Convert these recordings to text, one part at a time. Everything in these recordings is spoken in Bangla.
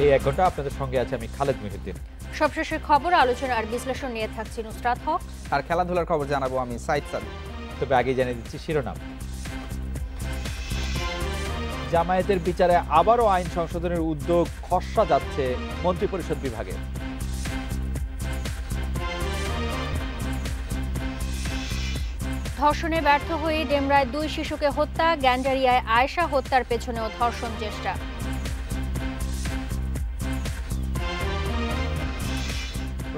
এই 1 ঘন্টা আপনাদের সঙ্গে আছে আমি খালেদ মহিউদ্দিন। সবশেষের খবর, আলোচনা আর বিশ্লেষণ নিয়ে থাকছি নুসরাত হক, আর খেলাধুলার খবর জানাবো আমি সাইদ সাদিক। তবে আগে জানিয়ে দিচ্ছি শিরোনাম। জামায়াতের বিচারে আবারও আইন সংশোধনের উদ্যোগ খসড়া যাচ্ছে মন্ত্রিপরিষদ বিভাগে। ধর্ষণে ব্যর্থ হয়ে ডেমরায় 2 শিশুকে হত্যা, গ্যান্ডারিয়ায় আয়েশা হত্যার পেছনেও ধর্ষণ চেষ্টা।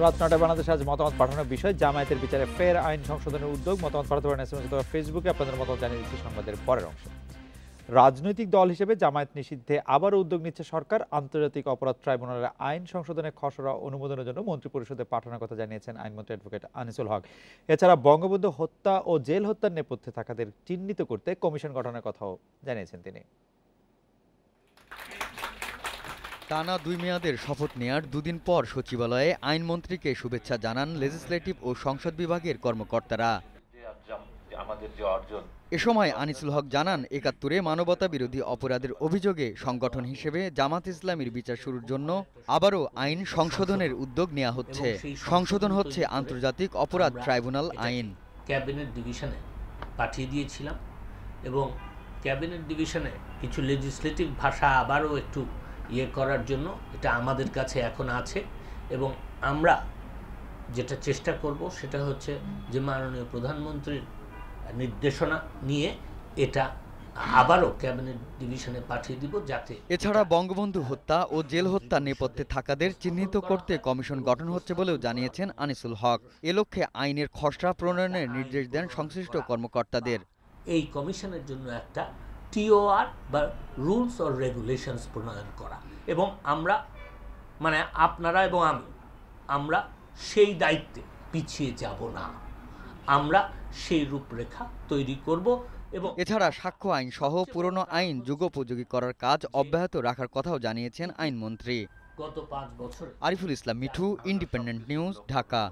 রাত 9টায় বাংলাদেশ আজ মতামত পাঠানোর বিষয়, জামায়াতের বিচারে ফের আইন সংশোধনের উদ্যোগ। মতামত পাঠাতে পারেন এসএমএস অথবা ফেসবুকে। আপনাদের মতামত জানিয়ে দিচ্ছি সংবাদের পরের অংশে। রাজনৈতিক দল হিসেবে জামায়াত নিষিদ্ধে আবারও উদ্যোগ নিচ্ছে সরকার। আন্তর্জাতিক অপরাধ ট্রাইব্যুনালের আইন সংশোধনের খসড়া অনুমোদনের জন্য মন্ত্রিপরিষদে পাঠানোর কথা জানিয়েছেন আইনমন্ত্রী অ্যাডভোকেট আনিসুল হক। এছাড়া বঙ্গবন্ধু হত্যা ও জেল হত্যার নেপথ্যে থাকাদের চিহ্নিত করতে কমিশন গঠনের কথাও জানিয়েছেন তিনি। টানা 2 মেয়াদের শপথ নেয়ার দুদিন পর সচিবালয়ে আইনমন্ত্রীকে শুভেচ্ছা জানান লেজিসলেটিভ ও সংসদ বিভাগের কর্মকর্তারা। এ সময় আনিসুল হক জানান, ৭১-এ মানবতা বিরোধী অপরাধের অভিযোগে সংগঠন হিসেবে জামাত ইসলামীর বিচার শুরুর জন্য আবারও আইন সংশোধনের উদ্যোগ নেওয়া হচ্ছে। সংশোধন হচ্ছে আন্তর্জাতিক অপরাধ ট্রাইব্যুনাল আইন। ক্যাবিনেট ডিভিশনে পাঠিয়ে দিয়েছিলাম এবং ক্যাবিনেট ডিভিশনে কিছু লেজিসলেটিভ ভাষা আবারও একটু করার জন্য এটা আমাদের কাছে এখন আছে এবং আমরা যেটা চেষ্টা করব সেটা হচ্ছে যে মাননীয় প্রধানমন্ত্রীর নির্দেশনা নিয়ে এটা আবারও ক্যাবিনেট ডিভিশনে পাঠিয়ে দিব যাতে। এছাড়া বঙ্গবন্ধু হত্যা ও জেল হত্যা নেপথ্যে থাকাদের চিহ্নিত করতে কমিশন গঠন হচ্ছে বলেও জানিয়েছেন আনিসুল হক। এ লক্ষ্যে আইনের খসড়া প্রণয়নের নির্দেশ দেন সংশ্লিষ্ট কর্মকর্তাদের। এই কমিশনের জন্য একটা টিওআর বা রুলস অর রেগুলেশনস প্রণয়ন করা এবং আমরা মানে আপনারা এবং আমরা সেই দায়িত্বে পিছিয়ে যাব না, আমরা সেই রূপরেখা তৈরি করব। এবং এছাড়া সাক্ষ্য আইন সহ পুরনো আইন যুগোপযোগী করার কাজ অব্যাহত রাখার কথাও জানিয়েছেন আইনমন্ত্রী। গত 5 বছর। Ariful Islam Mithu, independent News, Dhaka.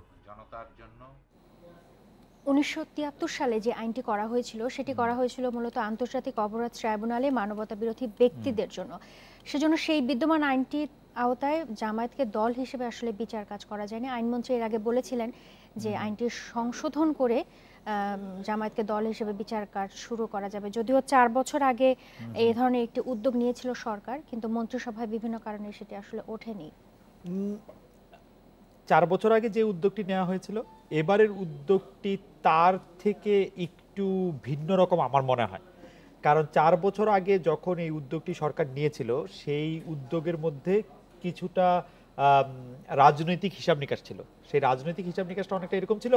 1973 সালে যে আইনটি করা হয়েছিল সেটি করা হয়েছিল মূলত আন্তর্জাতিক অপরাধ ট্রাইব্যুনালে মানবতা বিরোধী ব্যক্তিদের জন্য। সেজন্য সেই বিদ্যমান আইনটির আওতায় জামায়াতকে দল হিসেবে আসলে বিচার কাজ করা যায়নি। আইনমন্ত্রী এর আগে বলেছিলেন যে আইনটি সংশোধন করে জামায়াতকে দল হিসেবে বিচার কাজ শুরু করা যাবে। যদিও 4 বছর আগে এই ধরনের একটি উদ্যোগ নিয়েছিল সরকার, কিন্তু মন্ত্রিসভায় বিভিন্ন কারণে সেটি আসলে ওঠেনি। 4 বছর আগে যে উদ্যোগটি নেওয়া হয়েছিল, এবারের উদ্যোগটি তার থেকে একটু ভিন্ন রকম আমার মনে হয়। কারণ 4 বছর আগে যখন এই উদ্যোগটি সরকার নিয়েছিল, সেই উদ্যোগের মধ্যে কিছুটা রাজনৈতিক হিসাব নিকাশ ছিল। সেই রাজনৈতিক হিসাব নিকাশটা অনেকটা এরকম ছিল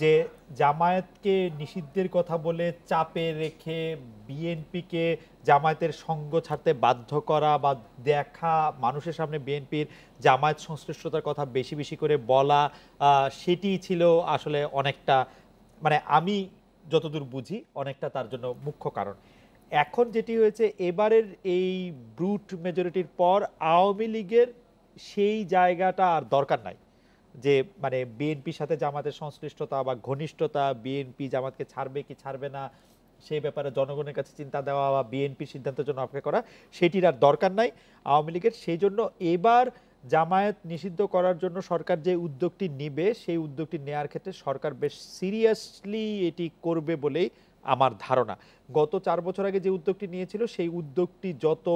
যে জামায়াতকে নিষিদ্ধের কথা বলে চাপে রেখে বিএনপিকে জামায়াতের সঙ্গ ছাড়তে বাধ্য করা বা দেখা, মানুষের সামনে বিএনপির জামায়াত সংশ্লিষ্টতার কথা বেশি বেশি করে বলা, সেটি ছিল আসলে অনেকটা, মানে আমি যতদূর বুঝি অনেকটা তার জন্য মুখ্য কারণ। এখন যেটি হয়েছে, এবারের এই ব্রুট মেজরিটির পর আওয়ামী লীগের সেই জায়গাটা আর দরকার নাই যে মানে বিএনপির সাথে জামাতের সংশ্লিষ্টতা বা ঘনিষ্ঠতা, বিএনপি জামাতকে ছাড়বে কি ছাড়বে না সেই ব্যাপারে জনগণের কাছে চিন্তা দেওয়া বা বিএনপির সিদ্ধান্তের জন্য অপেক্ষা করা, সেটির আর দরকার নাই আওয়ামী লীগের। সেই জন্য এবার জামায়াত নিষিদ্ধ করার জন্য সরকার যে উদ্যোগটি নেবে, সেই উদ্যোগটি নেওয়ার ক্ষেত্রে সরকার বেশ সিরিয়াসলি এটি করবে বলেই আমার ধারণা। গত 4 বছর আগে যে উদ্যোগটি নিয়েছিল, সেই উদ্যোগটি যত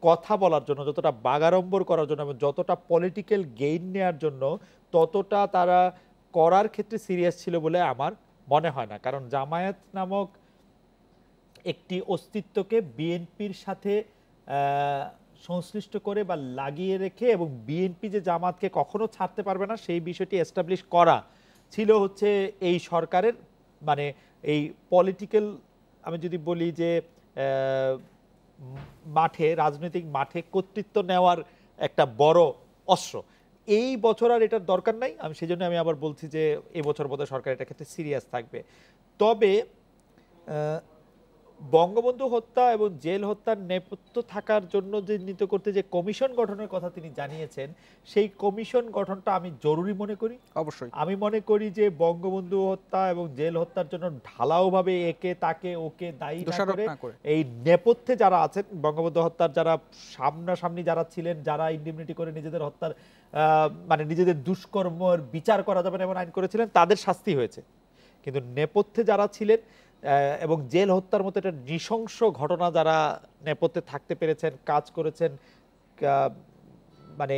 কথা বলার জন্য, যতটা বাগাড়ম্বর করার জন্য এবং যতটা পলিটিক্যাল গেইন নেওয়ার জন্য, ততটা তারা করার ক্ষেত্রে সিরিয়াস ছিল বলে আমার মনে হয় না। কারণ জামায়াত নামক একটি অস্তিত্বকে বিএনপির সাথে সংশ্লিষ্ট করে বা লাগিয়ে রেখে এবং বিএনপি যে জামাতকে কখনো ছাড়তে পারবে না সেই বিষয়টি এস্টাবলিশ করা ছিল হচ্ছে এই সরকারের, মানে এই পলিটিক্যাল, আমি যদি বলি যে মাঠে, রাজনৈতিক মাঠে কর্তৃত্ব নেওয়ার একটা বড় অস্ত্র। এই বছর আর এটার দরকার নাই। আমি সেই জন্য আমি আবার বলছি যে এবছর বোধহয় সরকার এটার ক্ষেত্রে সিরিয়াস থাকবে। তবে বঙ্গবন্ধু হত্যা এবং জেল হত্যার নেপথ্য থাকার জন্য চিহ্নিত করতে যে কমিশন গঠনের কথা তিনি জানিয়েছেন, সেই কমিশন গঠনটা আমি জরুরি মনে করি। অবশ্যই আমি মনে করি যে বঙ্গবন্ধু হত্যা এবং জেল হত্যার জন্য ঢালাওভাবে একে তাকে ওকে দায়ী না করে এই নেপথ্যে যারা আছেন, বঙ্গবন্ধু হত্যার যারা সামনাসামনি যারা ছিলেন, যারা ইন্ডিমনিটি করে নিজেদের হত্যার মানে নিজেদের দুষ্কর্মের বিচার করা যাবে না এমন আইন করেছিলেন, তাদের শাস্তি হয়েছে। কিন্তু নেপথ্যে যারা ছিলেন এবং জেল হত্যার মতো একটা নৃশংস ঘটনা যারা নেপথ্যে থাকতে পেরেছেন, কাজ করেছেন, মানে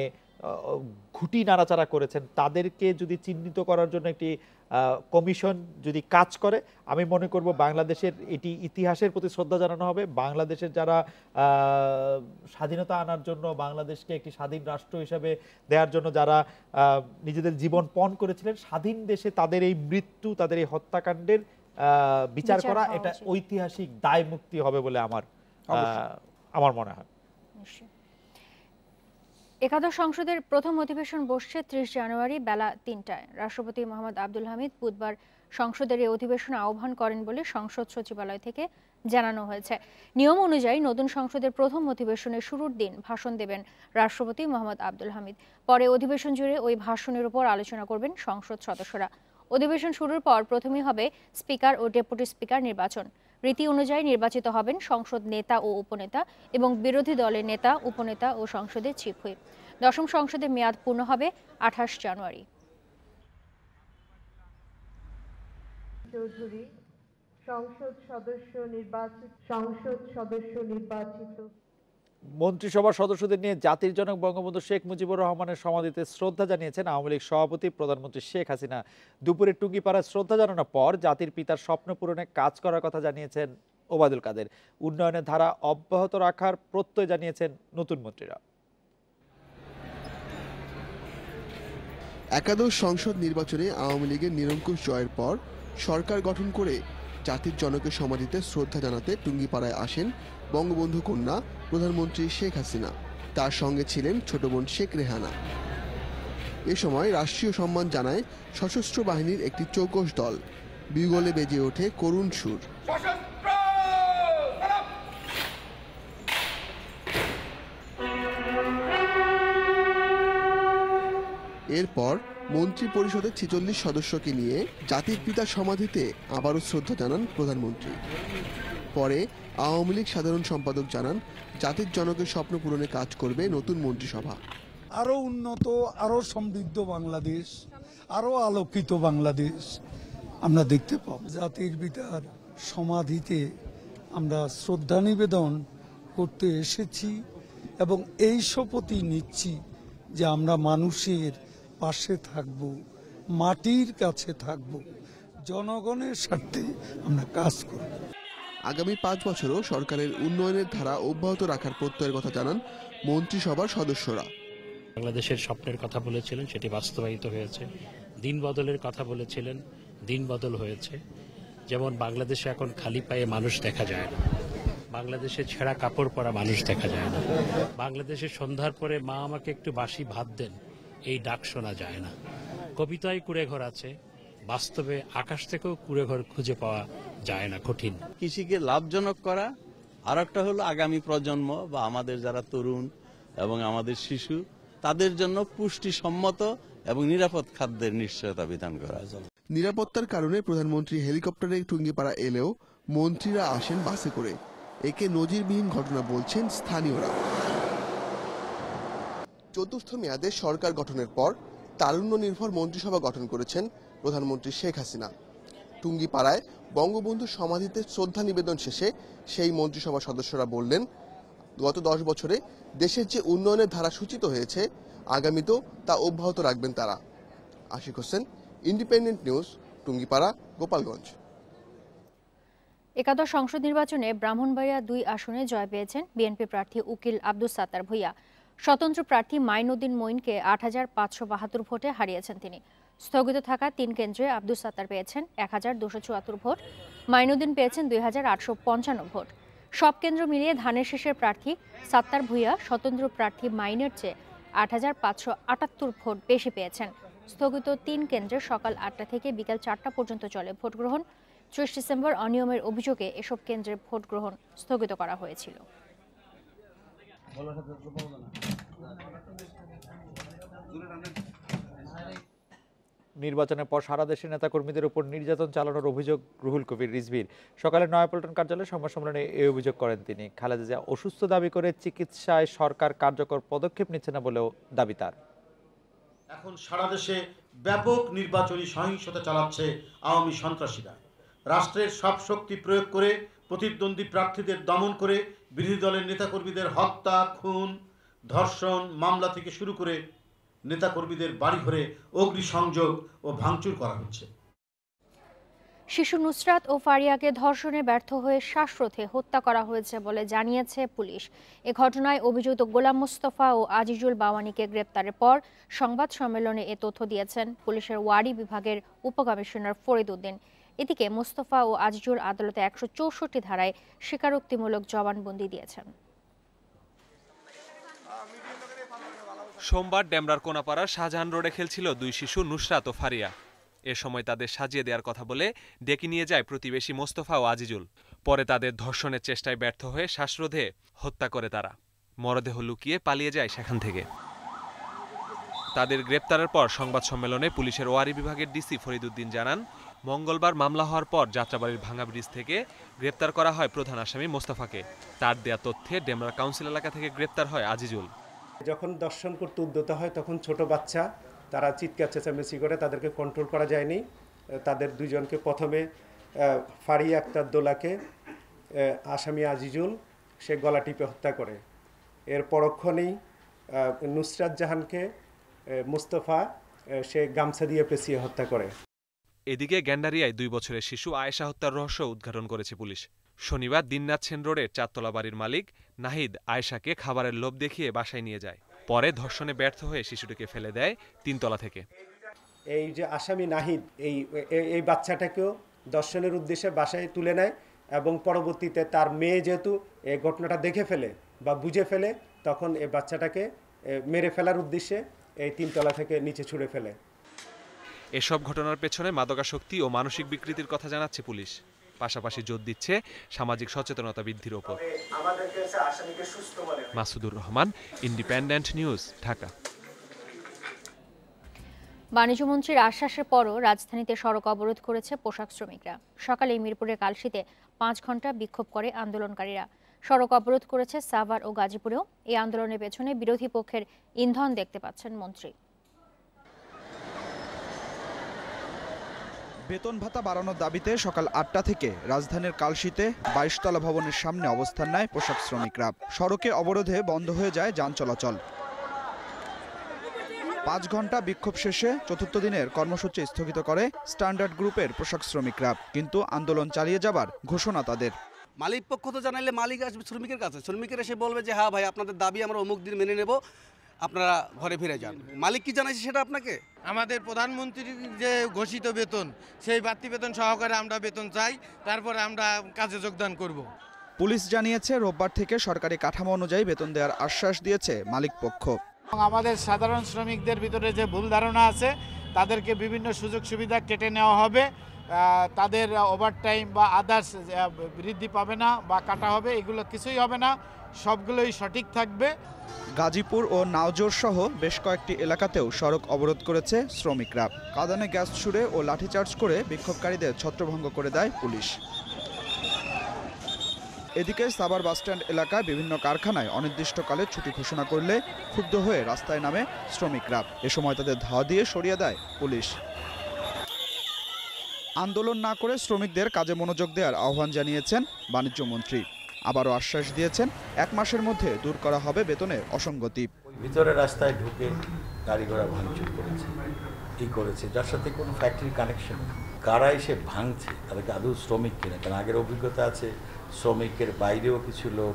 ঘুঁটি নাড়াচাড়া করেছেন, তাদেরকে যদি চিহ্নিত করার জন্য একটি কমিশন যদি কাজ করে, আমি মনে করব বাংলাদেশের এটি ইতিহাসের প্রতি শ্রদ্ধা জানানো হবে। বাংলাদেশের যারা স্বাধীনতা আনার জন্য, বাংলাদেশকে একটি স্বাধীন রাষ্ট্র হিসেবে দেওয়ার জন্য যারা নিজেদের জীবন পণ করেছিলেন, স্বাধীন দেশে তাদের এই মৃত্যু, তাদের এই হত্যাকাণ্ডের বিচার করা এটা ঐতিহাসিক দায় মুক্তি হবে বলে আমার মনে হয়। একাদশ সংসদের প্রথম অধিবেশন বসছে 30 জানুয়ারি বেলা 3টায়। রাষ্ট্রপতি মোহাম্মদ আব্দুল হামিদ বুধবার সংসদের এই অধিবেশনে আহ্বান করেন বলে সংসদ সচিবালয় থেকে জানানো হয়েছে। নিয়ম অনুযায়ী নতুন সংসদের প্রথম অধিবেশনের শুরুর দিন ভাষণ দেবেন রাষ্ট্রপতি মোহাম্মদ আব্দুল হামিদ। পরে অধিবেশন জুড়ে ওই ভাষণের উপর আলোচনা করবেন সংসদ সদস্যরা। অধিবেশন শুরুর পর প্রথমেই হবে স্পিকার ও ডেপুটি স্পিকার নির্বাচন। রীতি অনুযায়ী নির্বাচিত হবেন সংসদ নেতা ও উপনেতা এবং বিরোধী দলের নেতা, উপনেতা ও সংসদের চিফ হুইপ। দশম সংসদের মেয়াদ পূর্ণ হবে 28 জানুয়ারি। চৌধুরী সংসদ সদস্য নির্বাচিত। মন্ত্রিসভার সদস্যদের নিয়ে জাতির জনক বঙ্গবন্ধু শেখ মুজিবুর রহমানের সমাধিতে শ্রদ্ধা জানিয়েছেন আওয়ামী লীগ সভাপতি প্রধানমন্ত্রী শেখ হাসিনা। দুপুরে টুঙ্গিপাড়ায় শ্রদ্ধা জানানোর পর জাতির পিতার স্বপ্ন পূরণে কাজ করার কথা জানিয়েছেন ওবায়দুল কাদের। উন্নয়নের ধারা অব্যাহত রাখার প্রত্যয় জানিয়েছেন নতুন মন্ত্রীরা। একাদশ সংসদ নির্বাচনে আওয়ামী লীগের নিরঙ্কুশ জয়ের পর সরকার গঠন করে জাতির জনকের সমাধিতে শ্রদ্ধা জানাতে টুঙ্গিপাড়ায় আসেন বঙ্গবন্ধু কন্যা প্রধানমন্ত্রী শেখ হাসিনা। তার সঙ্গে ছিলেন ছোট বোন শেখ রেহানা। এ সময় রাষ্ট্রীয় সম্মান জানায় সশস্ত্র বাহিনীর একটি চৌকস দল। বিগলে বেজে ওঠে করুণ সুর। এরপর মন্ত্রী পরিষদের 46 সদস্যকে নিয়ে জাতির পিতার সমাধিতে আবারও শ্রদ্ধা জানান প্রধানমন্ত্রী। পরে আওয়ামী লীগ সাধারণ সম্পাদক জানান জাতির জনকের স্বপ্ন পূরণে কাজ করবে নতুন মন্ত্রিসভা। আরো উন্নত, আরো সমৃদ্ধ বাংলাদেশ, আরো আলোকিত বাংলাদেশ আমরা দেখতে পাব। জাতির পিতার সমাধিতে আমরা শ্রদ্ধা নিবেদন করতে এসেছি এবং এই শপথই নিচ্ছি যে আমরা মানুষের পাশে থাকব, মাটির কাছে থাকব, জনগণের স্বার্থে আমরা কাজ করব। আগামী 5 বছরও সরকারের উন্নয়নের ধারা অব্যাহত রাখার প্রত্যয়ের কথা জানান মন্ত্রিসভার সদস্যরা। বাংলাদেশের স্বপ্নের কথা বলেছিলেন, সেটি বাস্তবায়িত হয়েছে। দিন বদলের কথা বলেছিলেন, দিন বদল হয়েছে। যেমন বাংলাদেশে এখন খালি পায়ে মানুষ দেখা যায় না, বাংলাদেশে ছেঁড়া কাপড় পরা মানুষ দেখা যায় না, বাংলাদেশে সন্ধ্যার পরে মা আমাকে একটু বাসি ভাত দেন এই ডাক শোনা যায় না। কবিতায় কুঁড়েঘর আছে, বাস্তবে আকাশ থেকেও কুঁড়েঘর খুঁজে পাওয়া যায় না, কঠিন। কৃষিকে লাভজনক করা, আর একটা হলো আগামী প্রজন্ম বা আমাদের যারা তরুণ এবং আমাদের শিশু, তাদের জন্য পুষ্টিসম্মত এবং নিরাপদ খাদ্যের নিশ্চয়তা বিধান করা। নিরাপত্তার কারণে প্রধানমন্ত্রী হেলিকপ্টারে টুঙ্গিপাড়া এলেও মন্ত্রীরা আসেন বাসে করে। একে নজিরবিহীন ঘটনা বলছেন স্থানীয়রা। চতুর্থ মেয়াদে সরকার গঠনের পর তারুণ্য নির্ভর মন্ত্রিসভা গঠন করেছেন প্রধানমন্ত্রী শেখ হাসিনা। টুঙ্গিপাড়ায় বঙ্গবন্ধুর সমাধিতে শ্রদ্ধা নিবেদন শেষে সেই মন্ত্রিসভা সদস্যরা বললেন, গত 10 বছরে দেশের যে উন্নয়নের ধারা সূচিত হয়েছে, আগামীতেও তা অব্যাহত রাখবেন তারা। Ashik Hossain, Independent News, Tungipara, Gopalganj. একাদশ সংসদ নির্বাচনে ব্রাহ্মণবাড়িয়া 2 আসনে জয় পেয়েছেন বিএনপি প্রার্থী উকিল আব্দুস সাত্তার ভূঁইয়া। স্বতন্ত্র প্রার্থী মাইনুদ্দিন মঈনকে 8572 ভোটে হারিয়েছেন তিনি। স্থগিত থাকা 3 কেন্দ্রে আব্দুস সাত্তার পেয়েছেন 1274 ভোট, মাইনুদ্দিন পেয়েছেন 2855 ভোট। সব কেন্দ্র মিলিয়ে ধানের শীষের প্রার্থী সাত্তার ভূঁইয়া স্বতন্ত্র প্রার্থী মাইনের চেয়ে 8578 ভোট বেশি পেয়েছেন। স্থগিত 3 কেন্দ্রে সকাল 8টা থেকে বিকাল 4টা পর্যন্ত চলে ভোট গ্রহণ। 30 ডিসেম্বর অনিয়মের অভিযোগে এসব কেন্দ্রে ভোট গ্রহণ স্থগিত করা হয়েছিল। নির্বাচনের পর সারা দেশে নেতাকর্মীদের উপর নির্যাতন চালানোর অভিযোগ রুহুল কবির রিজভীর। সকালে নয়াপল্টন কার্যালয়ে সংবাদ সম্মেলনে এই অভিযোগ করেন তিনি। খালেদা জিয়া অসুস্থ দাবি করে চিকিৎসায় সরকার কার্যকর পদক্ষেপ নিচ্ছে না বলেও দাবি তার। এখন সারা দেশে ব্যাপক নির্বাচনী সহিংসতা চালাচ্ছে আওয়ামী সন্ত্রাসীরা। রাষ্ট্রের সব শক্তি প্রয়োগ করে প্রতিদ্বন্দ্বী প্রার্থীদের দমন করে বিরোধী দলের নেতাকর্মীদের হত্যা, খুন, ধর্ষণ মামলা থেকে শুরু করে নেতাকর্মীদের বাড়িঘরে অগ্নিসংযোগ ও ভাঙচুর করা হচ্ছে। শিশু নুসরাত ও ফারিয়াকে ধর্ষণে ব্যর্থ হয়ে শ্বাসরোধে হত্যা করা হয়েছে বলে জানিয়েছে পুলিশ। এ ঘটনায় অভিযুক্ত গোলাম মোস্তফা ও আজিজুল বাওয়ানিকে গ্রেপ্তারের পর সংবাদ সম্মেলনে এ তথ্য দিয়েছেন পুলিশের ওয়ারি বিভাগের উপকমিশনার ফরিদ উদ্দিন। এদিকে মোস্তফা ও আজিজুল আদালতে 164 ধারায় স্বীকারোক্তিমূলক জবানবন্দি দিয়েছেন। সোমবার ডেমরার কোনাপাড়ার শাহজাহান রোডে খেলছিল দুই শিশু নুসরাত ও ফারিয়া। এ সময় তাদের সাজিয়ে দেওয়ার কথা বলে ডেকে নিয়ে যায় প্রতিবেশী মোস্তফা ও আজিজুল। পরে তাদের ধর্ষণের চেষ্টায় ব্যর্থ হয়ে শ্বাসরোধে হত্যা করে তারা। মরদেহ লুকিয়ে পালিয়ে যায় সেখান থেকে। তাদের গ্রেপ্তারের পর সংবাদ সম্মেলনে পুলিশের ওয়ারি বিভাগের ডিসি ফরিদ উদ্দিন জানান, মঙ্গলবার মামলা হওয়ার পর যাত্রাবাড়ির ভাঙা ব্রিজ থেকে গ্রেপ্তার করা হয় প্রধান আসামি মোস্তফাকে। তার দেয়া তথ্যে ডেমরা কাউন্সিল এলাকা থেকে গ্রেপ্তার হয় আজিজুল। যখন দর্শন করতে উদ্যত হয় তখন ছোট বাচ্চা তারা চিৎকার চেঁচামেচি করে, তাদেরকে কন্ট্রোল করা যায়নি। তাদের দুজনকে প্রথমে ফারিয়া আক্তার দোলাকে আসামি আজিজুল সে গলা টিপে হত্যা করে। এর পরক্ষণেই নুসরাত জাহানকে মুস্তফা সে গামছা দিয়ে পেঁচিয়ে হত্যা করে। এদিকে গ্যান্ডারিয়ায় 2 বছরের শিশু আয়েশা হত্যার রহস্য উদ্ঘাটন করেছে পুলিশ। শনিবার দিননাথ সেন রোডের 4তলা বাড়ির মালিক নাহিদ আয়েশাকে খাবারের লোভ দেখিয়ে বাসায় নিয়ে যায়। পরে ধর্ষণে ব্যর্থ হয়ে শিশুটিকে ফেলে দেয় 3 তলা থেকে। এই যে আসামি নাহিদ এই বাচ্চাটাকেও দর্শনের উদ্দেশ্যে বাসায় তুলে নেয় এবং পরবর্তীতে তার মেয়ে যেহেতু এই ঘটনাটা দেখে ফেলে বা বুঝে ফেলে, তখন এই বাচ্চাটাকে মেরে ফেলার উদ্দেশ্যে এই 3 তলা থেকে নিচে ছুঁড়ে ফেলে। এসব ঘটনার পেছনে মাদকাসক্তি ও মানসিক বিকৃতির কথা জানাচ্ছে পুলিশ। পাশাপাশি জোর দিচ্ছে সামাজিক সচেতনতা বৃদ্ধির ওপর। Masudur Rahman, Independent News, Dhaka. বাণিজ্যমন্ত্রীর আশ্বাসের পরও রাজধানীতে সড়ক অবরোধ করেছে পোশাক শ্রমিকরা। সকালে মিরপুরের কালশীতে 5 ঘন্টা বিক্ষোভ করে আন্দোলনকারীরা। সড়ক অবরোধ করেছে সাভার ও গাজীপুরেও। এই আন্দোলনের পেছনে বিরোধী পক্ষের ইন্ধন দেখতে পাচ্ছেন মন্ত্রী। বেতন ভাতা বাড়ানোর দাবিতে সকাল 8টা থেকে রাজধানীর কালশীতে 22 তলা ভবনের সামনে অবস্থান নেয় পোশাক শ্রমিকরা। সড়কে অবরোধে বন্ধ হয়ে যায় যান চলাচল। 5 ঘন্টা বিক্ষোভ শেষে 4র্থ দিনের কর্মসূচি স্থগিত করে স্ট্যান্ডার্ড গ্রুপের পোশাক শ্রমিকরা। কিন্তু আন্দোলন চালিয়ে যাবার ঘোষণা তাদের। মালিক পক্ষ তো জানাইলে মালিক আসবে শ্রমিকের কাছে, শ্রমিকের এসে বলবে যে হ্যাঁ ভাই আপনাদের দাবি আমরা অমুক দিন মেনে নেব, আপনারা ঘরে ফিরে যান। মালিক কি জানাইছে সেটা আপনাকে? আমাদের প্রধানমন্ত্রীর যে ঘোষিত বেতন, সেই বাড়তি বেতন সহকারে আমরা বেতন চাই, তারপরে আমরা কাজে যোগদান করব। পুলিশ জানিয়েছে রোববার থেকে সরকারি কাঠামো অনুযায়ী বেতন দেওয়ার আশ্বাস দিয়েছে মালিক পক্ষ। আমাদের সাধারণ শ্রমিকদের ভিতরে যে ভুল ধারণা আছে তাদেরকে বিভিন্ন সুযোগ সুবিধা কেটে নেওয়া হবে, তাদের ওভারটাইম বা আদার্স বৃদ্ধি পাবে না বা কাটা হবে, এগুলো কিছুই হবে না, সবগুলোই সঠিক থাকবে। গাজীপুর ও নাওজোর সহ বেশ কয়েকটি এলাকাতেও সড়ক অবরোধ করেছে শ্রমিকরা। কাঁদানে গ্যাস ছুড়ে ও লাঠিচার্জ করে বিক্ষোভকারীদের ছত্রভঙ্গ করে দেয় পুলিশ। এদিকে সাভার বাসস্ট্যান্ড এলাকায় বিভিন্ন কারখানায় অনির্দিষ্টকালে ছুটি ঘোষণা করলে ক্ষুব্ধ হয়ে রাস্তায় নামে শ্রমিকরা। এ সময় তাদের ধাওয়া দিয়ে সরিয়ে দেয় পুলিশ। আন্দোলন না করে শ্রমিকদের কাজে মনোযোগ দেওয়ার আহ্বান জানিয়েছেন বাণিজ্যমন্ত্রী। আবারও আশ্বাস দিয়েছেন 1 মাসের মধ্যে দূর করা হবে বেতনের অসঙ্গতি। ভিতরে রাস্তায় ঢুকে গাড়ি ঘোড়া ভাঙচুর করেছে, কি করেছে যার সাথে কোনো ফ্যাক্টরি কানেকশন, কারা এসে ভাঙছে তাদেরকে আদৌ শ্রমিক কিনা, কারণ আগের অভিজ্ঞতা আছে শ্রমিকের বাইরেও কিছু লোক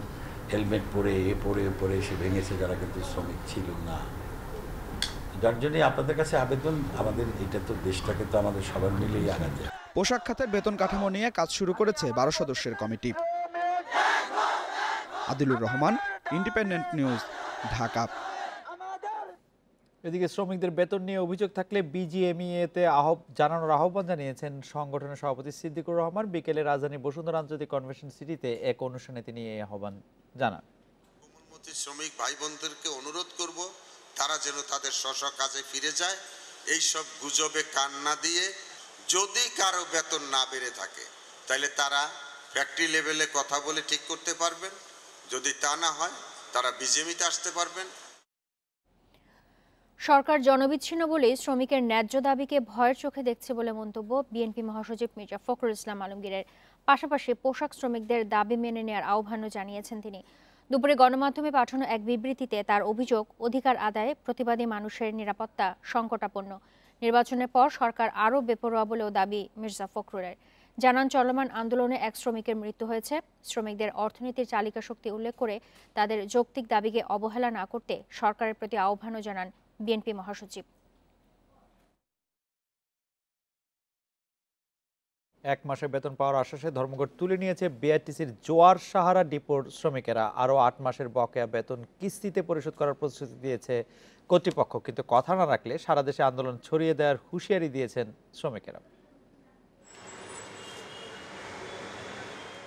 হেলমেট পরে পরে এসে ভেঙেছে যারা কিন্তু শ্রমিক ছিল না। যার জন্য আপনাদের কাছে আবেদন, আমাদের এটা তো দেশটাকে তো আমাদের সবার মিলেই আগাতে। পোশাক খাতের বেতন কাঠামো নিয়ে কাজ শুরু করেছে 12 সদস্যের committee. Adilur Rahman, Independent News, Dhaka. এদিকে শ্রমিকদের বেতন নিয়ে অভিযোগ থাকলে বিজিএমইএতে জানানোর আহ্বান জানিয়েছেন সংগঠনের সভাপতি সিদ্দিকুর রহমান। বিকেলে রাজধানী বসুন্ধরা আন্তর্জাতিক কনভেনশন সিটিতে এক অনুষ্ঠানে তিনি এই আহ্বান জানান। শ্রমিক ভাই বোনদেরকে অনুরোধ করব তারা যেন তাদের স্ব কাজে ফিরে যায়, এই সব গুজবে কান না দিয়ে, যদি কারো বেতন না বেড়ে থাকে তাহলে তারা ফ্যাক্টরি লেভেলে কথা বলে ঠিক করতে পারবেন, যদি তা না হয় তারা বিজিএমইতে আসতে পারবেন। সরকার জনবিচ্ছিন্ন বলেই শ্রমিকের ন্যায্য দাবিকে ভয়ের চোখে দেখছে বলে মন্তব্য বিএনপি মহাসচিব মির্জা ফখরুল ইসলাম আলমগীরের। পাশাপাশি পোশাক শ্রমিকদের দাবি মেনে নেওয়ার আহ্বানও জানিয়েছেন তিনি। দুপুরে গণমাধ্যমে পাঠানো এক বিবৃতিতে তার অভিযোগ, অধিকার আদায়ে প্রতিবাদী মানুষের নিরাপত্তা সংকটাপন্ন। নির্বাচনের পর সরকার আরও বেপরোয়া বলেও দাবি মির্জা ফখরুলের। জানান, চলমান আন্দোলনে এক শ্রমিকের মৃত্যু হয়েছে। শ্রমিকদের অর্থনীতির চালিকা শক্তি উল্লেখ করে তাদের যৌক্তিক দাবিকে অবহেলা না করতে সরকারের প্রতি আহ্বানও জানান বিএনপি মহাসচিব। এক মাসের বেতন পাওয়ার আশ্বাসে ধর্মঘট তুলে নিয়েছে বিআরটিসির জোয়ার সাহারা ডিপোর শ্রমিকেরা। আরও 8 মাসের বকেয়া বেতন কিস্তিতে পরিশোধ করার প্রতিশ্রুতি দিয়েছে কর্তৃপক্ষ, কিন্তু কথা না রাখলে সারা দেশে আন্দোলন ছড়িয়ে দেওয়ার হুঁশিয়ারি দিয়েছেন শ্রমিকেরা।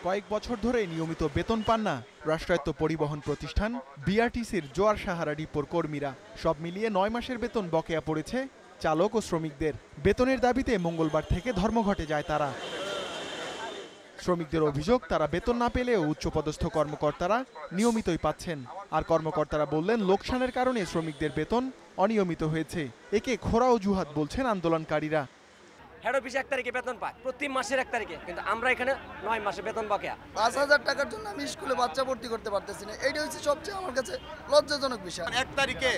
কয়েক বছর ধরে নিয়মিত বেতন পান না রাষ্ট্রায়ত্ত পরিবহন প্রতিষ্ঠান বিআরটিসির জোয়ার সাহারা ডিপোর কর্মীরা। সব মিলিয়ে 9 মাসের বেতন বকেয়া পড়েছে চালক ও শ্রমিকদের। বেতনের দাবিতে মঙ্গলবার থেকে ধর্মঘটে যায় তারা। শ্রমিকদের অভিযোগ, তারা বেতন না পেলেও উচ্চপদস্থ কর্মকর্তারা নিয়মিতই পাচ্ছেন। আর কর্মকর্তারা বললেন, লোকসানের কারণে শ্রমিকদের বেতন অনিয়মিত হয়েছে। একে খোঁড়া অজুহাত বলছেন আন্দোলনকারীরা। হেড অফিসে 1 তারিখে বেতন পায়, প্রতি মাসের 1 তারিখে, কিন্তু আমরা এখানে 9 মাসে বেতন বকেয়া। 5000 টাকার জন্য আমি স্কুলে বাচ্চা ভর্তি করতে পারতেছি না। এইটা হচ্ছে সবচেয়ে আমার কাছে লজ্জাজনক বিষয়। 1 তারিখে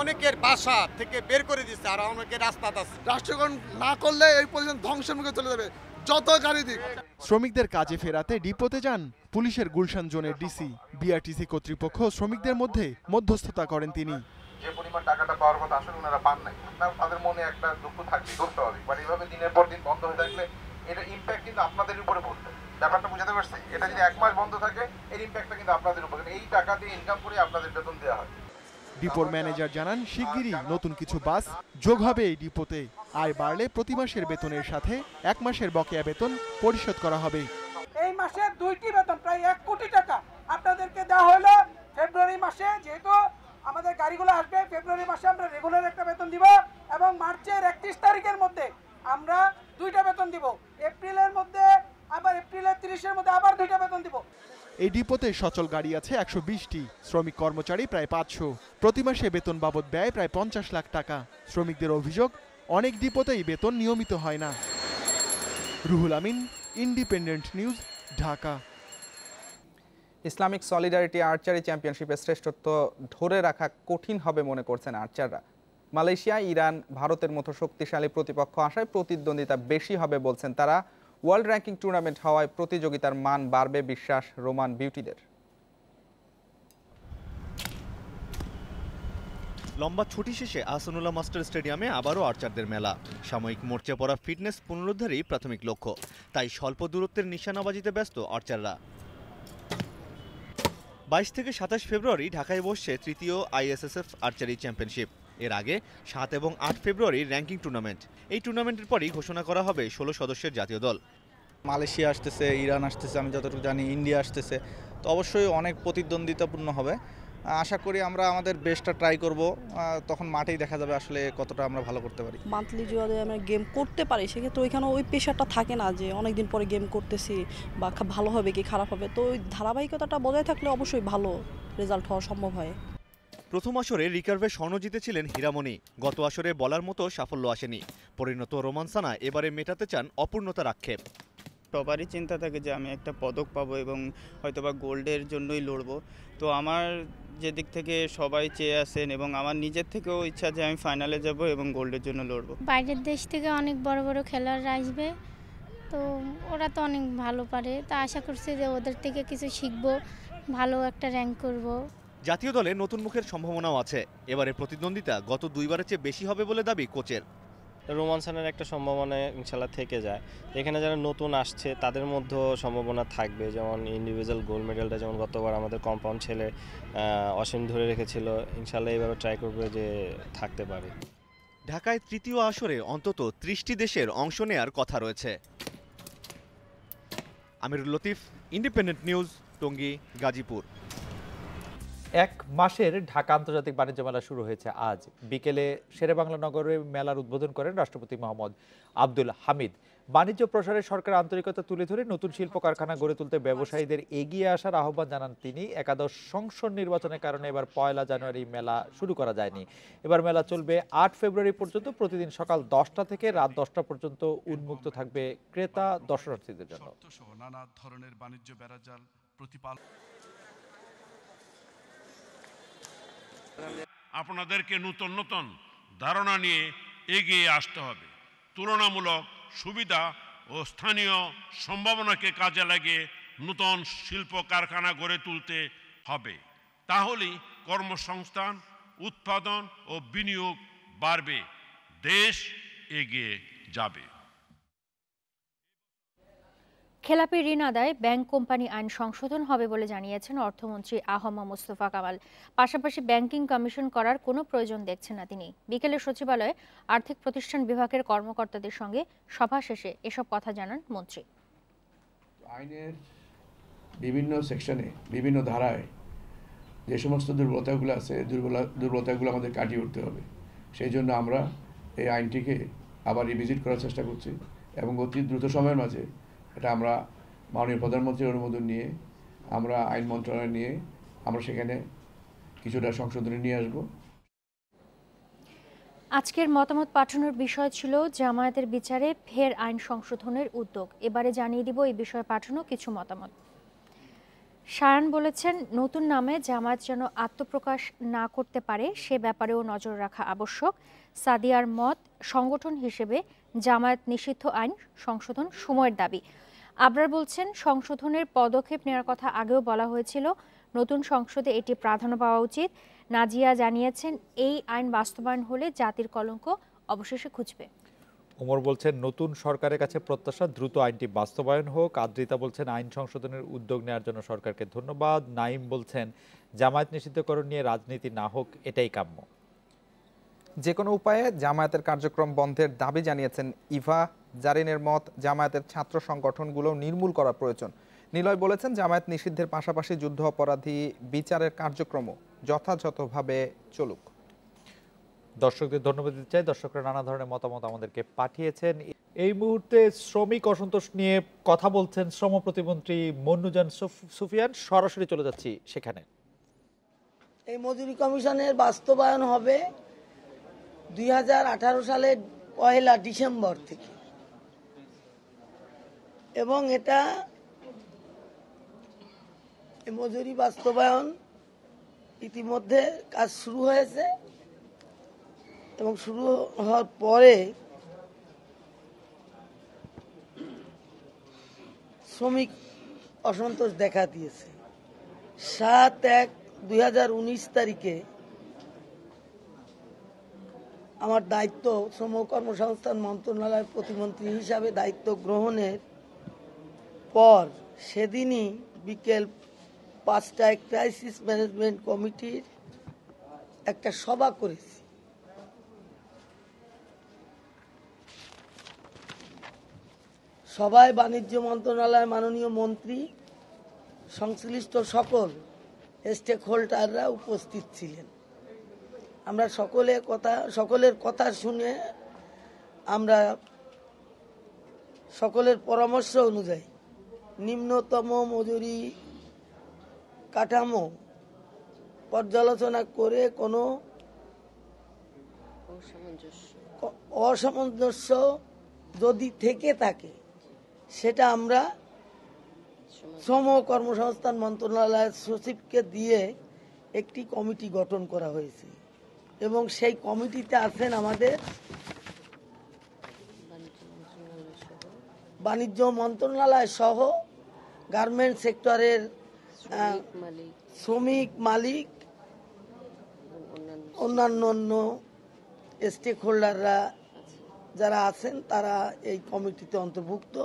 অনেকের বাসা থেকে বের করে দিচ্ছে, আর অনেকের রাস্তাতে আছে। রাষ্ট্রীয়করণ না করলে এই পর্যন্ত ধ্বংসের মুখে চলে যাবে যত গাড়ি দিক। শ্রমিকদের কাজে ফেরাতে ডিপোতে যান পুলিশের গুলশান জোনের ডিসি। বিআরটিসি কর্তৃপক্ষ শ্রমিকদের মধ্যে মধ্যস্থতা করেন তিনি। যে পরিমাণ টাকাটা পাওয়ার কথা আসলে ওনারা পান নাই, তাদের মনে একটা দুঃখ থাকবে, খুব স্বাভাবিক। মানে এইভাবে দিনের পর দিন বন্ধ হয়ে থাকলে এটা ইম্প্যাক্ট কিন্তু আপনাদের উপরে পড়বে। ব্যাপারটা বুঝতে পারছি? এটা যদি 1 মাস বন্ধ থাকে, এর ইম্প্যাক্টটা কিন্তু আপনাদের উপরে। এই টাকা দিয়ে ইনকাম করে আপনাদের বেতন দেওয়া হয়। ডিপোর ম্যানেজার জানান, শিগগিরই নতুন কিছু বাস যোগ হবে এই ডিপোতে। আয় বাড়লে প্রতি মাসের বেতনের সাথে 1 মাসের বকেয়া বেতন পরিশোধ করা হবে। এই মাসে 2টি বেতন প্রায় 1 কোটি টাকা আপনাদেরকে দেওয়া হলো। ফেব্রুয়ারি মাসে যেহেতু আমাদের গাড়িগুলো আসবে, ফেব্রুয়ারি মাসে আমরা রেগুলার একটা বেতন দিব, এবং মার্চের 31 তারিখের মধ্যে আমরা 2টা বেতন দিব। এপ্রিলের মধ্যে আবার এপ্রিলের 30-এর মধ্যে আবার 2টা বেতন দিব। এই ডিপোতে সচল গাড়ি আছে 120টি, শ্রমিক কর্মচারী প্রায় 500। প্রতি মাসে বেতন বাবদ ব্যয় প্রায় 50 লাখ টাকা। শ্রমিকদের অভিযোগ, অনেক ডিপোতেই বেতন নিয়মিত হয় না। Ruhul Amin, Independent News, Dhaka. Islamic solidarity archery চ্যাম্পিয়নশিপের শ্রেষ্ঠত্ব ধরে রাখা কঠিন হবে মনে করছেন আর্চাররা। মালয়েশিয়া, ইরান, ভারতের মতো শক্তিশালী প্রতিপক্ষ আসায় প্রতিদ্বন্দ্বিতা বেশি হবে বলছেন তারা। ওয়ার্ল্ড র্যাঙ্কিং টুর্নামেন্ট হওয়ায় প্রতিযোগিতার মান বাড়বে বিশ্বাস রোমান বিউটিদের। লম্বা ছুটি শেষে আহসানুল্লাহ মাস্টার স্টেডিয়ামে আবারও আর্চারদের মেলা। সাময়িক মরচে পড়া ফিটনেস পুনরুদ্ধারই প্রাথমিক লক্ষ্য, তাই স্বল্প দূরত্বের নিশানাবাজিতে ব্যস্ত আর্চাররা। 22 থেকে 27 ফেব্রুয়ারি ঢাকায় বসছে তৃতীয় আইএসএসএফ আর্চারি চ্যাম্পিয়নশিপ। এর আগে 7 এবং 8 ফেব্রুয়ারি র্যাঙ্কিং টুর্নামেন্ট। এই টুর্নামেন্টের পরই ঘোষণা করা হবে 16 সদস্যের জাতীয় দল। মালয়েশিয়া আসতেছে, ইরান আসতেছে, আমি যতটুকু জানি ইন্ডিয়া আসতেছে, তো অবশ্যই অনেক প্রতিদ্বন্দ্বিতাপূর্ণ হবে। আশা করি আমরা আমাদের বেস্টটা ট্রাই করব, তখন মাঠেই দেখা যাবে আসলে কতটা আমরা ভালো করতে পারি। মান্থলি যদি আমরা গেম করতে পারি সেক্ষেত্রে ওইখানে ওই প্রেশারটা থাকে না যে অনেকদিন পরে গেম করতেছি বা ভালো হবে কি খারাপ হবে, তো ওই ধারাবাহিকতাটা বজায় থাকলে অবশ্যই ভালো রেজাল্ট হওয়া সম্ভব হয়। প্রথম আসরে রিকার্ভে স্বর্ণ জিতেছিলেন হীরামণি। গত আসরে বলার মতো সাফল্য আসেনি। পরিণত রোমান্সানা এবারে মেটাতে চান অপূর্ণতার আক্ষেপ। সবারই চিন্তা থাকে যে আমি একটা পদক পাবো এবং হয়তোবা গোল্ডের জন্যই লড়বো। তো আমার যেদিক থেকে সবাই চেয়ে আসেন এবং আমার নিজের থেকেও ইচ্ছা যে আমি ফাইনালে যাব এবং গোল্ডের জন্য লড়বো। বাইরের দেশ থেকে অনেক বড় বড় খেলোয়াড়রা আসবে, তো ওরা তো অনেক ভালো পারে, তা আশা করছি যে ওদের থেকে কিছু শিখবো, ভালো একটা র্যাঙ্ক করব। জাতীয় দলে নতুন মুখের সম্ভাবনাও আছে। এবারে প্রতিদ্বন্দ্বিতা গত 2বারের চেয়ে বেশি হবে বলে দাবি কোচের। রোমাঞ্চনের একটা সম্ভাবনা ইনশাল্লাহ থেকে যায়। এখানে যারা নতুন আসছে তাদের মধ্যেও সম্ভাবনা থাকবে, যেমন ইন্ডিভিজুয়াল গোল্ড মেডেলটা যেমন গতবার আমাদের কম্পাউন্ড ছেলে অসীম ধরে রেখেছিল, ইনশাল্লাহ এবারও ট্রাই করবে যে থাকতে পারে। ঢাকায় তৃতীয় আসরে অন্তত 30টি দেশের অংশ নেয়ার কথা রয়েছে। আমিরুল লতিফ, ইন্ডিপেন্ডেন্ট নিউজ, টঙ্গী, গাজীপুর। এক মাসের ঢাকা আন্তর্জাতিক বাণিজ্য মেলা শুরু হয়েছে আজ বিকেলে শেরেবাংলা নগরে মেলার উদ্বোধন করেন রাষ্ট্রপতি মোহাম্মদ আব্দুল হামিদ। বাণিজ্য প্রসারে সরকারের আন্তরিকতা তুলে ধরে নতুন শিল্প কারখানা গড়ে তুলতে ব্যবসায়ীদের এগিয়ে আসার আহ্বান জানান তিনি। একাদশ সংসদ নির্বাচনের কারণে এবার 1 জানুয়ারি মেলা শুরু করা যায়নি। এবার মেলা চলবে 8 ফেব্রুয়ারি পর্যন্ত। প্রতিদিন সকাল 10টা থেকে রাত 10টা পর্যন্ত উন্মুক্ত থাকবে ক্রেতা দর্শনার্থীদের জন্য। নানা ধরনের বাণিজ্য বেড়াজাল প্রতিপালন। আপনাদেরকে নতুন নতুন ধারণা নিয়ে এগিয়ে আসতে হবে। তুলনামূলক সুবিধা ও স্থানীয় সম্ভাবনাকে কাজে লাগিয়ে নতুন শিল্প কারখানা গড়ে তুলতে হবে। তাহলেই কর্মসংস্থান, উৎপাদন ও বিনিয়োগ বাড়বে, দেশ এগিয়ে যাবে। খেলাপি ঋণ আদায় ব্যাংক কোম্পানি আইন সংশোধন হবে বলে জানিয়েছেন অর্থমন্ত্রী আহমদ মুস্তফা কামাল। পাশাপাশি ব্যাংকিং কমিশন করার কোনো প্রয়োজন দেখছেন না তিনি। বিকেলে সচিবালয়ে আর্থিক প্রতিষ্ঠান বিভাগের কর্মকর্তাদের সঙ্গে সভা শেষে এসব কথা জানান মন্ত্রী। আইনের বিভিন্ন সেকশনে, বিভিন্ন ধারায় যে সমস্ত দুর্বলতাগুলো আছে, দুর্বলতাগুলো আমাদের কাটিয়ে উঠতে হবে। সেই জন্য আমরা এই আইনটিকে আবার রিভিজিট করার চেষ্টা করছি এবং অতি দ্রুত সময়ের মাঝে এটা আমরা মাননীয় প্রধানমন্ত্রীর অনুমোদন নিয়ে আমরা আইন মন্ত্রণালয় নিয়ে আমরা সেখানে কিছুটা সংশোধনী নিয়ে আসব। আজকের মতামত পাঠানোর বিষয় ছিল জামায়াতের বিচারে ফের আইন সংশোধনের উদ্যোগ। এবারে জানিয়ে দিব এই বিষয়ে পাঠানো কিছু মতামত। শায়ান বলেছেন, নতুন নামে জামায়াত যেন আত্মপ্রকাশ না করতে পারে সে ব্যাপারেও নজর রাখা আবশ্যক। সাদিয়ার মত, সংগঠন হিসেবে জামায়াত নিষিদ্ধ আইন সংশোধন সময়ের দাবি। আবরার বলছেন, সংশোধনের পদক্ষেপ নেওয়ার কথা আগেও বলা হয়েছিল, নতুন সংসদে এটি প্রাধান্য পাওয়া উচিত। নাজিয়া জানিয়েছেন, এই আইন বাস্তবায়ন হলে জাতির কলঙ্ক অবশেষে খুঁজবে। ওমর বলছেন, নতুন সরকারের কাছে প্রত্যাশা দ্রুত আইনটি বাস্তবায়ন হোক। আদ্রিতা বলছেন, আইন সংশোধনের উদ্যোগ নেওয়ার জন্য সরকারকে ধন্যবাদ। নাইম বলছেন, জামায়াত নিষিদ্ধকরণ নিয়ে রাজনীতি না হোক, এটাই কাম্য। যে কোনো উপায়ে জামায়াতের কার্যক্রম বন্ধের দাবি জানিয়েছেন ইভা। জারিনের মত, জামায়াতের ছাত্র সংগঠনগুলো নির্মূল করা প্রয়োজন। নিলয় বলেছেন, জামায়াত নিষিদ্ধের পাশাপাশি যুদ্ধ অপরাধী বিচারের কার্যক্রমও যথাযথভাবে চলুক। দর্শকদের ধন্যবাদ দিতে চাই, দর্শকরা নানা ধরনের মতামত আমাদেরকে পাঠিয়েছেন। এই মুহূর্তে শ্রমিক অসন্তোষ নিয়ে কথা বলছেন শ্রম প্রতিমন্ত্রী মন্নুজান সুফিয়ান। সরাসরি চলে যাচ্ছি সেখানে। এই মজুরি কমিশনের বাস্তবায়ন হবে 2018 সালের 1 ডিসেম্বর থেকে, এবং এটা মজুরি বাস্তবায়ন ইতিমধ্যে কাজ শুরু হয়েছে এবং শুরু হওয়ার পরে শ্রমিক অসন্তোষ দেখা দিয়েছে। 7/1/2019 তারিখে আমার দায়িত্ব, শ্রম কর্মসংস্থান মন্ত্রণালয়ের প্রতিমন্ত্রী হিসাবে দায়িত্ব গ্রহণের পর সেদিনই বিকেল 5টায় ক্রাইসিস ম্যানেজমেন্ট কমিটির একটা সভা করেছি। সভায় বাণিজ্য মন্ত্রণালয়ের মাননীয় মন্ত্রী, সংশ্লিষ্ট সকল স্টেক হোল্ডাররা উপস্থিত ছিলেন। আমরা সকলের কথা শুনে আমরা সকলের পরামর্শ অনুযায়ী নিম্নতম মজুরি কাঠামো পর্যালোচনা করে কোনো অসামঞ্জস্য যদি থেকে থাকে সেটা আমরা শ্রম কর্মসংস্থান মন্ত্রণালয়ের সচিবকে দিয়ে একটি কমিটি গঠন করা হয়েছে এবং সেই কমিটিতে আছেন আমাদের বাণিজ্য মন্ত্রণালয় সহ গার্মেন্ট সেক্টরের শ্রমিক মালিক, অন্যান্য স্টেক হোল্ডাররা যারা আছেন তারা এই কমিটিতে অন্তর্ভুক্ত।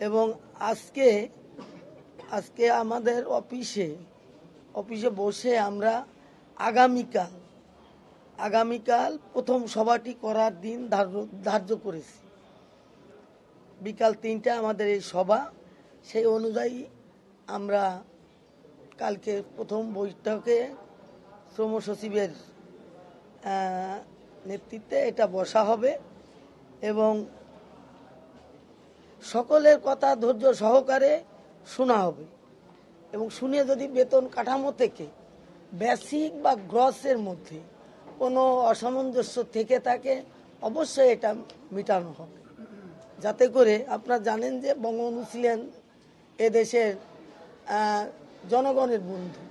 এবং আজকে আমাদের অফিসে বসে আমরা আগামীকাল প্রথম সভাটি করার দিন ধার্য করেছি। বিকাল 3টায় আমাদের এই সভা, সেই অনুযায়ী আমরা কালকে প্রথম বৈঠকে শ্রম সচিবের নেতৃত্বে এটা বসা হবে এবং সকলের কথা ধৈর্য সহকারে শোনা হবে এবং শুনে যদি বেতন কাঠামো থেকে বেসিক বা গ্রসের মধ্যে কোনো অসামঞ্জস্য থেকে থাকে অবশ্যই এটা মেটানো হবে, যাতে করে আপনারা জানেন যে বঙ্গবন্ধু ছিলেন এদেশের জনগণের বন্ধু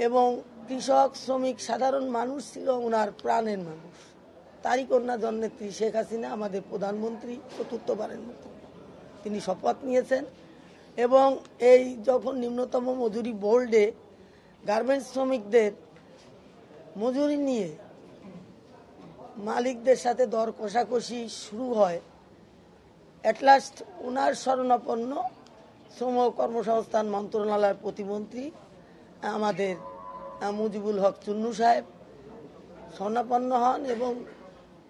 এবং কৃষক শ্রমিক সাধারণ মানুষ ছিল ওনার প্রাণের মানুষ। তারই কন্যা জননেত্রী শেখ হাসিনা আমাদের প্রধানমন্ত্রী চতুর্থবারের মতো তিনি শপথ নিয়েছেন এবং এই যখন নিম্নতম মজুরি বোর্ডে গার্মেন্টস শ্রমিকদের মজুরি নিয়ে মালিকদের সাথে দর কষাকষি শুরু হয়, অ্যাট লাস্ট ওনার শরণাপন্ন শ্রম কর্মসংস্থান মন্ত্রণালয়ের প্রতিমন্ত্রী আমাদের মুজিবুল হক চুন্নু সাহেব শরণাপন্ন হন এবং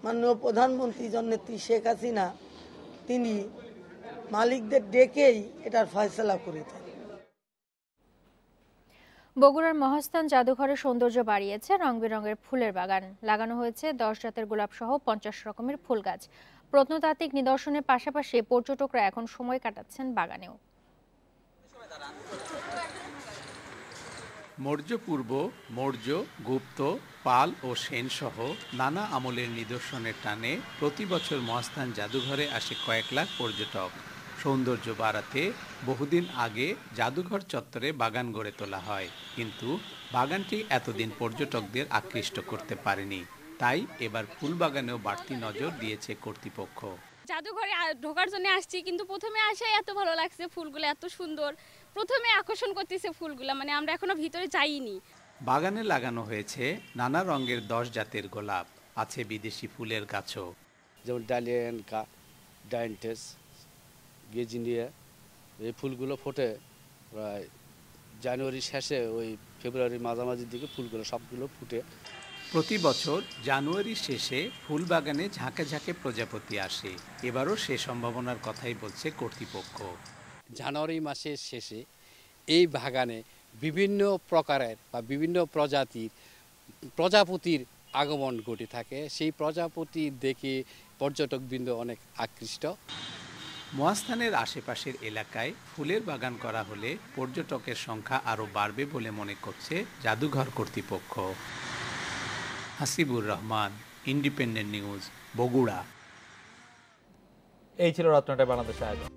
মাননীয় প্রধানমন্ত্রী জননেত্রী শেখ হাসিনা তিনি মালিকদের ডেকেই এটার ফয়সালা করে দেন। বগুড়ার মহাস্থান জাদুঘরের সৌন্দর্য বাড়িয়েছে রং বেরঙের ফুলের বাগান। লাগানো হয়েছে 10 জাতের গোলাপ সহ 50 রকমের ফুল গাছ। প্রত্নতাত্ত্বিক নিদর্শনের পাশাপাশি পর্যটকরা এখন সময় কাটাচ্ছেন বাগানেও। মৌর্য পূর্ব, মৌর্য, গুপ্ত, পাল ও সেন সহ নানা আমলের নিদর্শনের টানে প্রতি বছর মহাস্থান জাদুঘরে আসে কয়েক লাখ পর্যটক। সৌন্দর্য বাড়াতে বহুদিন আগে জাদুঘর চত্বরে বাগান গড়ে তোলা হয়, কিন্তু বাগানটি এতদিন পর্যটকদের আকৃষ্ট করতে পারেনি। তাই এবার ফুল বাগানেও বাড়তি নজর দিয়েছে কর্তৃপক্ষ। জাদুঘরে ঢোকার জন্য আসছি, কিন্তু প্রথমে আসাই এত ভালো লাগছে, ফুলগুলো এত সুন্দর, প্রথমে আকর্ষণ করতেছে ফুলগুলো, মানে আমরা এখনো ভিতরে যাইনি। বাগানে লাগানো হয়েছে নানা রঙের 10 জাতের গোলাপ, আছে বিদেশি ফুলের গাছও, যেমন ডালিয়ানকা, ডাইনটেস, গেজিনিয়া। এই ফুলগুলো ফোটে প্রায় জানুয়ারি শেষে, ওই ফেব্রুয়ারি মাঝামাঝির দিকে ফুলগুলো সবগুলো ফুটে। প্রতি বছর জানুয়ারি শেষে ফুল বাগানে ঝাঁকে ঝাঁকে প্রজাপতি আসে, এবারও সে সম্ভাবনার কথাই বলছে কর্তৃপক্ষ। জানুয়ারি মাসের শেষে এই বাগানে বিভিন্ন প্রকারের বা বিভিন্ন প্রজাপতির আগমন ঘটে থাকে। সেই প্রজাপতি দেখে পর্যটকবৃন্দ অনেক আকৃষ্ট। মহাস্থানের আশেপাশের এলাকায় ফুলের বাগান করা হলে পর্যটকের সংখ্যা আরও বাড়বে বলে মনে করছে জাদুঘর কর্তৃপক্ষ। Hasibur Rahman, Independent news, Bogura. এই ছিল রত্নটাই বাংলাদেশ আয়োজন।